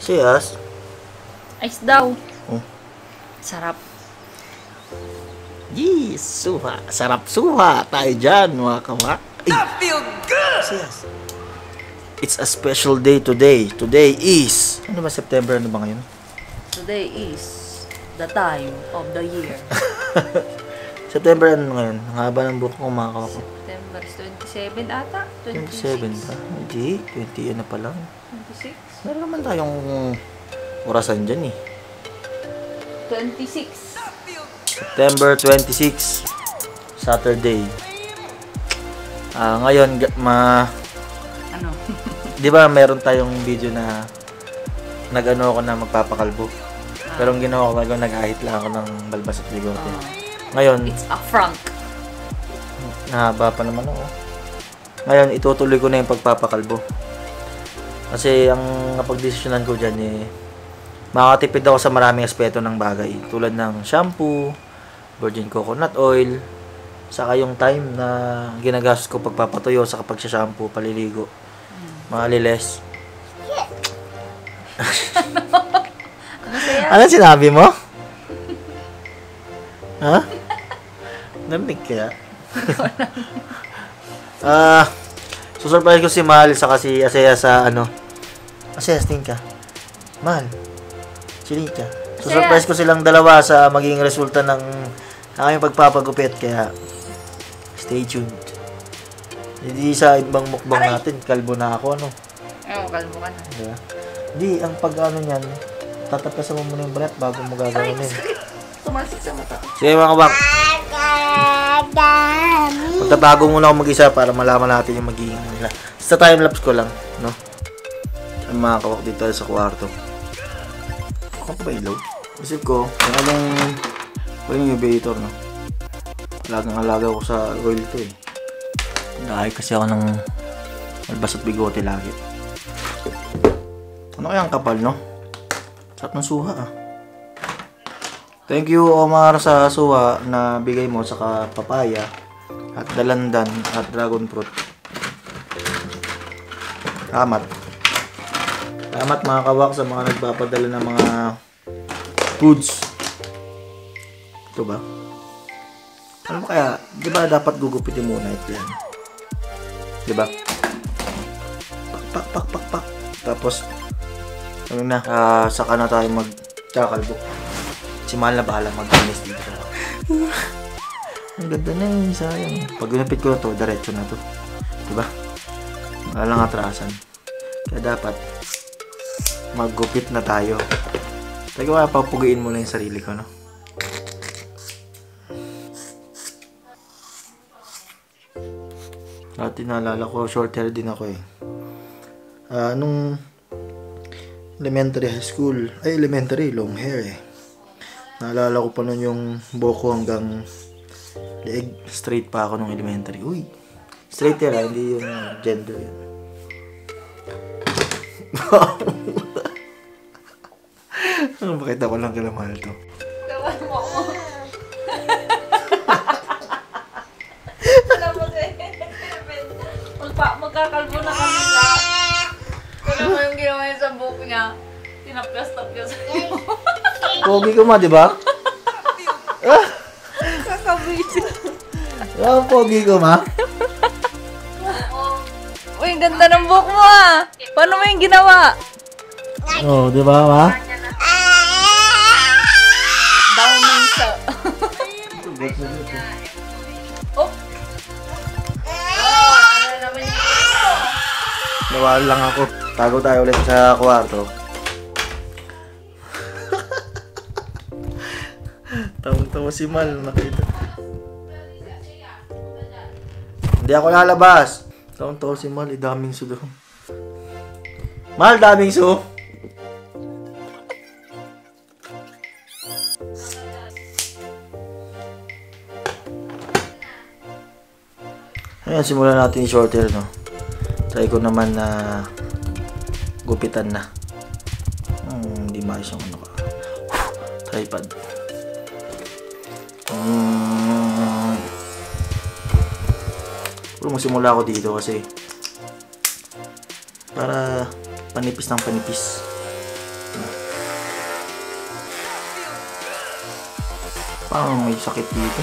Siyas. Ice daw. Oh. Sarap. Yes, suha. Sarap suha. Tayo dyan, mga kawak. I feel good! Siyas. It's a special day today. Today is... Ano ba, September? Ano ba ngayon? Today is the time of the year. September ano ngayon? Ang haba ng buhok ko, mga kawak. September 27 ata? 27 ba? Hindi. 20 na pa lang. 26? Meron naman tayong orasan dyan eh. 26. September 26. Saturday. Ngayon, Ano? di ba meron tayong video na nag-ano ako na magpapakalbo. Pero ang ginawa ko talaga, nag-ahit lang ako ng balbas at bigote. Ngayon, It's a prank. nahaba pa naman ako. Ngayon, itutuloy ko na yung pagpapakalbo. Kasi ang napagdesisyonan ko dyan eh, makakatipid ako sa maraming aspeto ng bagay. Tulad ng shampoo, virgin coconut oil, saka yung time na ginagastos ko pagpapatuyo sa kapag shampoo, paliligo. Maliles. Ano sinabi mo? Ha? Narinig kaya? Susurprise ko si Mahal saka si Asea sa ano. Asea, sting ka. Mahal. Chilin ka. Susurprise ko silang dalawa sa magiging resulta ng aking pagpapagupit. Kaya, stay tuned. Hindi sa ibang mukbang natin, kalbo na ako, ano? Oo, kalbo ka na. Diba? Hindi, ang pag-ano niyan, tatapasan mo muna yung balat bago mo gagawin yun. Tumalsik sa mata. Sige mga kabak. Magtatago muna ako mag-isa para malaman natin yung magiging nila. Sa timelapse ko lang, no? Ang mga kabak dito sa kwarto. Ako ba ilaw? Isip ko, yung anong yung ubiator, no? Alagang-alaga ko sa oil to eh. Dahil kasi ako ng malbas at bigote lagi. Ano kaya ang kapal, no? Sarap ng suha, ah. Thank you, Omar, sa suha na bigay mo sa papaya at dalandan at dragon fruit. Salamat. Salamat mga kawak sa mga nagpapadala ng mga foods. Ito ba? Ano ba kaya? Di ba dapat gugupitin muna ito yan? Di ba? Pak. Tapos, ano na, saka na tayo magkakalbo. Si Mahal na bahala mag-finish dito. Ang ganda na yun, sayang. Pag ginupit ko na to, diretso na to. Diba? Wala lang atrasan. Kaya dapat, maggupit na tayo. Taga papugiin mo na yung sarili ko, no? Dati naalala ko, short hair din ako eh. Nung elementary high school, elementary, long hair eh. Naalala ko pa nun yung buhok ko hanggang leeg. Straight pa ako nung elementary. Uy! Straight hair, hindi yung gender yan. Bakit ako lang kila Mahal to? Tawan mo ako. Alam mo magkakalbo na kami na. Kaya mo yung ginawa niya sa buhok niya. Tinapyas-tapyas sa'yo. Pogi ko ma, di ba? Kakabisit. Pogi ko ma. Uy, ang ganda ng buhok mo ah. Paano mo yung ginawa? Oh, di ba ma? Downing sa... Oh! Ano naman yung buhok? Nawala lang ako. Tago tayo ulit sa kwarto. Tawang-tawa si Mal, nakita. Hindi ako lalabas. Tawang-tawa si Mal, daming su doon. Mal, daming su. Ayan, simulan natin yung short hair, no? Try ko naman na gupitan na. Hindi maayos yung ano ka. Tripod. Pero magsimula ako dito kasi para Panipis ng panipis. Parang may sakit dito.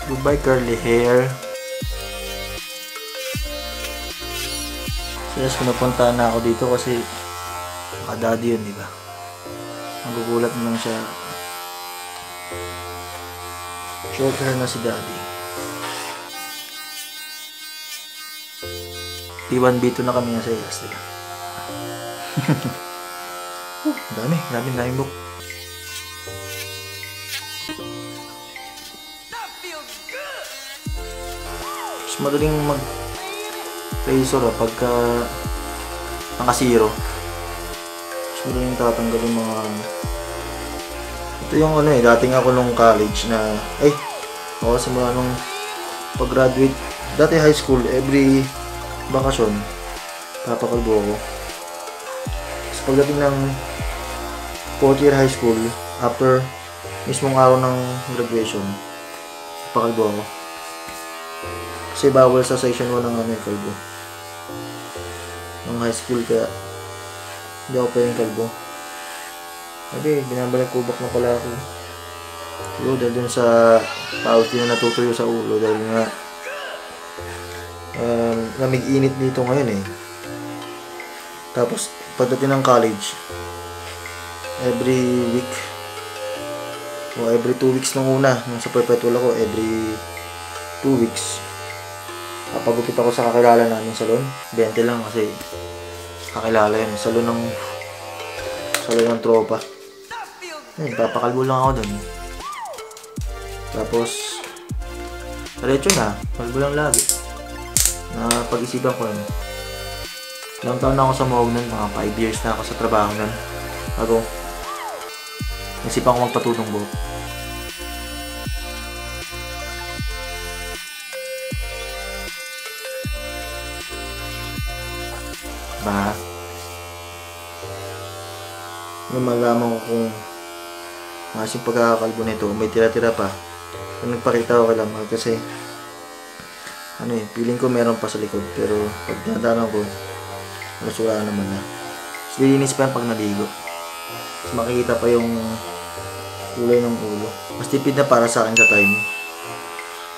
Goodbye curly hair. Yes, pinupuntahan na ako dito kasi nakadadi yun, di ba? Magugulat naman siya. Short hair na si daddy. B1, B2 na kami nga sa iyas, di ba? Dami book. Mas madaling mag-razor pagka naka-zero. Mas madaling tatanggal yung mga... Ito yung ano dating ako nung college na... ako simula nung pag-graduate. Dati high school, every bakasyon, papakalbo ako. Tapos pagdating ng 4th year high school, after mismong araw ng graduation, papakalbo ako. Kasi bawal sa section 1 ng kalbo. Ng high school, kaya hindi ako pwedeng kalbo. Sabi, binabalik kubak na pala ako. Siguro dahil dun sa pawis din na natutuyo sa ulo. Dahil nga lamig-init dito ngayon Tapos pagdating ng college, every week o every 2 weeks nung una, nung sa perpetual ako, every 2 weeks papagupit ako sa kakilala namin salon. 20 lang kasi kakilala yun, salon ng tropa. Papakalbo lang ako dun. Tapos diretso na, kalbo lang lagi. Pag-isipan ko yun. Ilang taon na ako sa Mohawk nun, mga 5 years na ako sa trabaho nun. Bago naisipan ko magpatulong buhok. Nung malaman ko kung masing pagkakakalbo nito, may tira-tira pa. Kung nagpakita ko lang kasi feeling ko meron pa sa likod, pero pag tinatanong ko, wala naman na. Mas lilinis pa yan pag naligo. Mas makikita pa yung kulay ng ulo. Mas tipid na para sa akin sa time.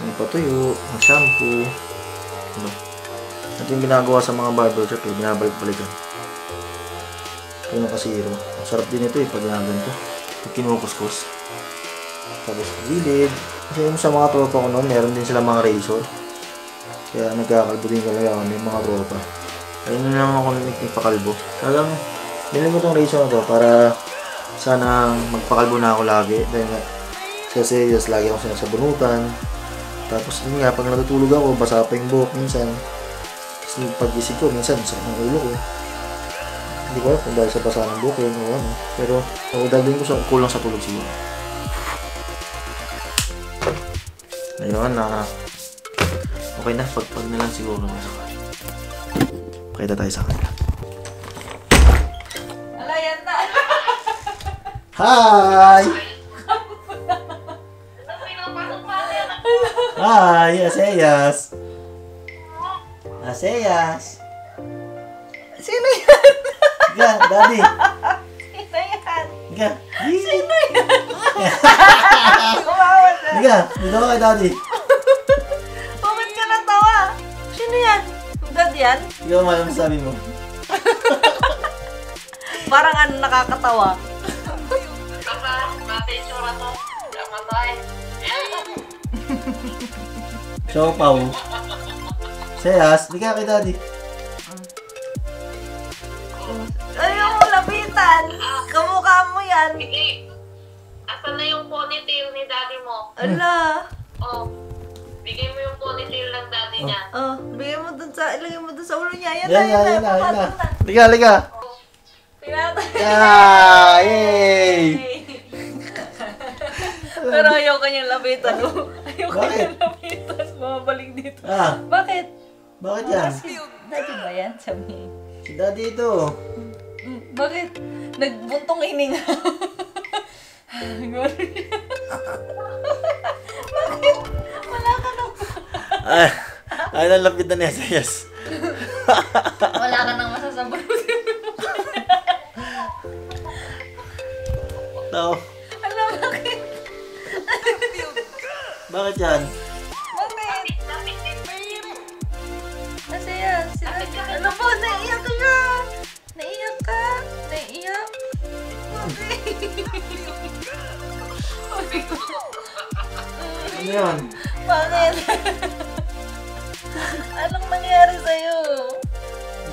Yung patuyo, yung shampoo, diba? At yung ginagawa sa mga barber shop, binabalik-balikan. Ito yung kasiro. Ang sarap din ito pag ganito. Pag kinukuskus. Tapos gilid. Kasi yung sa mga tropa ko noon, meron din sila mga razor. Kaya nagkakalbo din talaga kami, mga tropa. Kaya na lang ako nagpakalbo. Talagang, nilagay ko itong razor na to para sana magpakalbo na ako lagi. Dahil nga, kasi lagi ako sinasabunutan. Tapos yun nga, pag natutulog ako, basa pa yung buhok minsan. Kasi pag-isip ko, minsan sakit ng ulo ko. Hindi ko alam kung dahil sa basa ng buhok yun o ano. Pero dahil ko sa kulang sa tulog siguro. Ayun okay na, pag na lang siguro. Pakita tayo sa kanila. Ala, yan na. Hi! Hi, Aseyas! Aseyas! Sino yan? Higa, daddy! Sino yan? Higa! Sino yan? Kumawa na. Higa! Dito ka kay daddy! Bakit ka natawa? Sino yan? Dad yan? Ikaw mo, ano sabi mo? Parang nakakatawa. Siopaw. Seyas, higa kay daddy. Ayaw mo lapitan. Kamukha mo yan. Asan na yung ponytail ni daddy mo? Ala. Oh, bigay mo yung ponytail ng daddy niya. Bigay mo dun sa, ilagay mo dun sa ulo niya. Yan Yan. Liga. Pinatay. Yay! Pero ayaw kanyang lapitan. Ayaw Bakit? kanyang lapitan. Bumabalik dito. Ah, Bakit? bakit yan? Kasi, daddy ba yan? Sabi. Si daddy ito. Bakit? Nagbuntong hininga. Bakit? Wala ka nang... Ay, nalapit na niya sa yes. Wala ka nang masasabunutin mo. No. Alam, bakit? Bakit yan? Bakit? Kasi yan, sila... Ano po, naiiyak ka siya! Naiiyak ka! Naiiyak! Ano yan? Bakit? Anong nangyari sa'yo?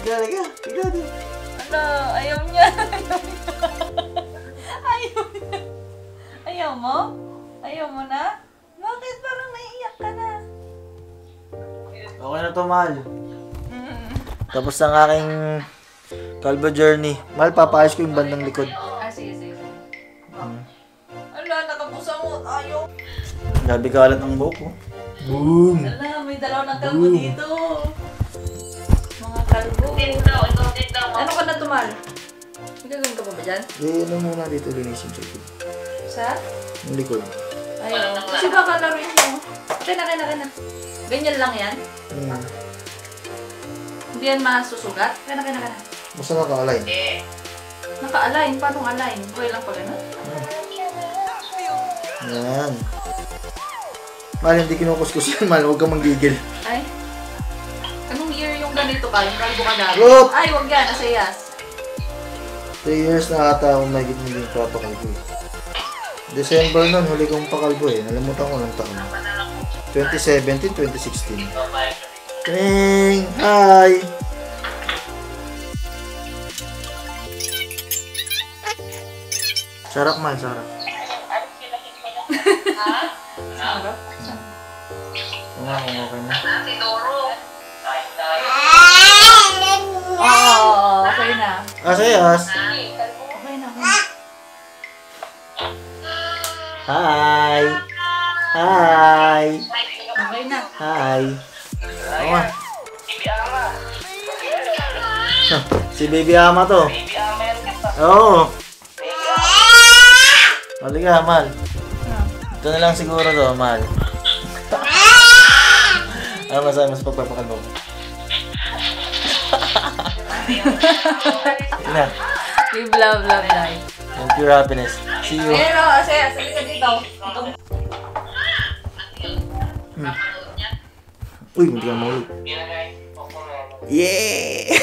Liga. Daddy. Ano? Ayaw niya. Ayaw niya. Ayaw mo? Ayaw mo na? Bakit parang naiiyak ka na? Okay na to, Mal. Tapos ang aking Calvo journey. Mal, papaayos ko yung bandang likod. Sige. Ala, nakapusa mo. Ayaw. Grabe kalat ang buhok ko. Boom! Ala, may dalaw ng kalbo dito. Mga kalbo. Ano ka na tumal? May gagawin ka pa ba dyan? Ano muna dito linisin sa likod. Sa? Yung likod. Ayaw. Kasi baka laruin mo. Kaya na. Ganyan lang yan? Hindi yan masusugat? Kaya na. Basta naka-align. Naka-align? Paano align? Okay lang pa gano'n? Yan. Mal, hindi kinukuskus yan, Mal. Huwag kang manggigil. Ay? Anong year yung ganito ka? Yung kalbo ka dati? Look! Ay, wag yan. Asayas. 3 years na ata akong mahigit hindi yung papakalbo eh. December nun, huli kong pakalbo eh. Nalimutan ko ng taon. 2017, 2016. Tring! Hi! Sarap, Mal, sarap. Sarap. Oo nga, kung okay na. Oo, okay na. Sayas! Okay na. Hi! Hi! Okay na. Hi! Oo nga. Si Baby Ama to. Oo. Halika, Mal. Ito na lang siguro to, Mal. Ano mas pagpapakalbo ko? Yun na. Live, love, life. And pure happiness. See you. Pero, asayas. Halika dito. Uy, hindi ka mahulog. Yeah!